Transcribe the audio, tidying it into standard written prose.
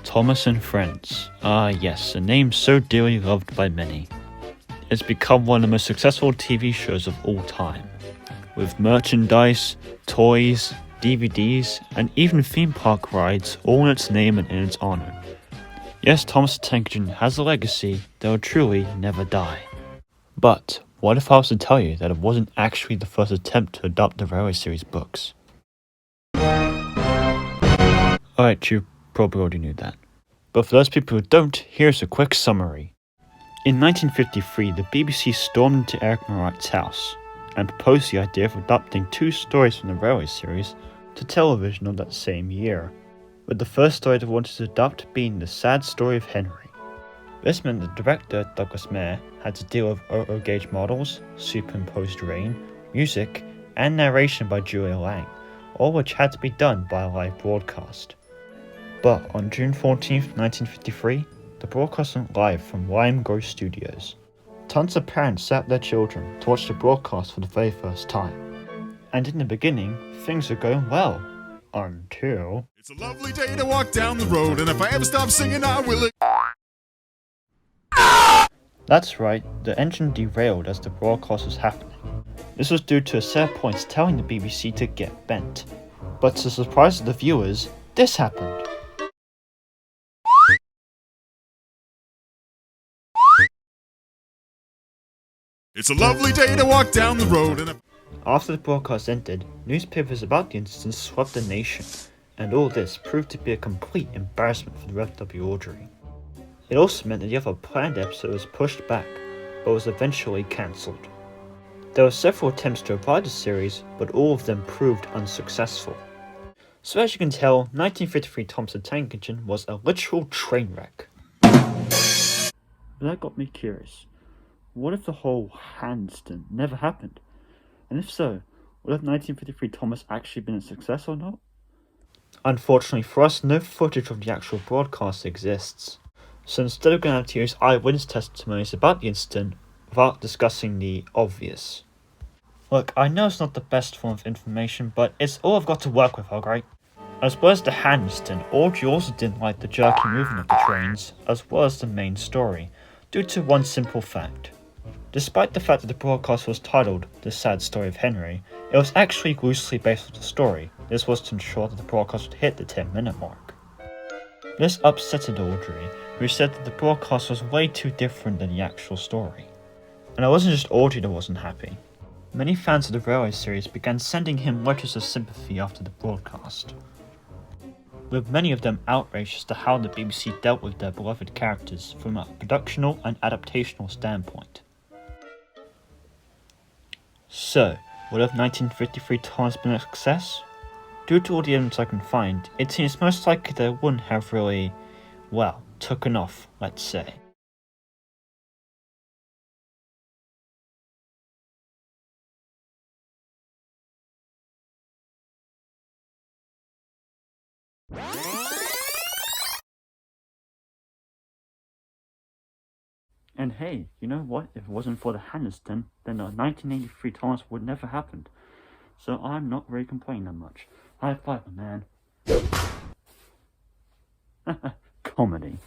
Thomas and Friends. Ah yes, a name so dearly loved by many. It's become one of the most successful TV shows of all time, with merchandise, toys, DVDs, and even theme park rides all in its name and in its honor. Yes, Thomas the Tank Engine has a legacy that will truly never die. But what if I was to tell you that it wasn't actually the first attempt to adopt the Railway series books? Alright, you probably already knew that. But for those people who don't, here's a quick summary. In 1953, the BBC stormed into Eric Murat's house and proposed the idea of adapting 2 stories from the Railway series to television of that same year, with the first story they wanted to adapt being The Sad Story of Henry. This meant the director, Douglas Mayer, had to deal with auto-gauge models, superimposed rain, music, and narration by Julia Lang, all which had to be done by a live broadcast. But on June 14, 1953, the broadcast went live from Lime Grove Studios. Tons of parents sat their children to watch the broadcast for the very first time. And in the beginning, things were going well. Until... It's a lovely day to walk down the road, and if I ever stop singing, I will... That's right, the engine derailed as the broadcast was happening. This was due to a set of points telling the BBC to get bent. But to the surprise of the viewers, this happened. It's a lovely day to walk down the road, and After the broadcast ended, newspapers about the incident swept the nation, and all this proved to be a complete embarrassment for the FW Audrey. It also meant that the other planned episode was pushed back, but was eventually cancelled. There were several attempts to revive the series, but all of them proved unsuccessful. So as you can tell, 1953 Thomas the Tank Engine was a literal train wreck. But that got me curious. What if the whole handstand never happened? And if so, would have 1953 Thomas actually been a success or not? Unfortunately for us, no footage of the actual broadcast exists. So instead we're going to have to use eyewitness testimonies about the incident without discussing the obvious. Look, I know it's not the best form of information, but it's all I've got to work with, alright? As well as the handstand, Audrey also didn't like the jerky movement of the trains, as well as the main story, due to one simple fact. Despite the fact that the broadcast was titled The Sad Story of Henry, it was actually loosely based on the story. This was to ensure that the broadcast would hit the 10-minute mark. This upsetted Audrey, who said that the broadcast was way too different than the actual story. And it wasn't just Audrey that wasn't happy. Many fans of the Railway series began sending him letters of sympathy after the broadcast, with many of them outraged as to how the BBC dealt with their beloved characters from a productional and adaptational standpoint. So, would have 1953 Thomas been a success? Due to all the evidence I can find, it seems most likely that it wouldn't have really, well, taken off, let's say. And hey, you know what? If it wasn't for the handstand, then the 1983 Thomas would never happened. So I'm not really complaining that much. High five, man. Comedy.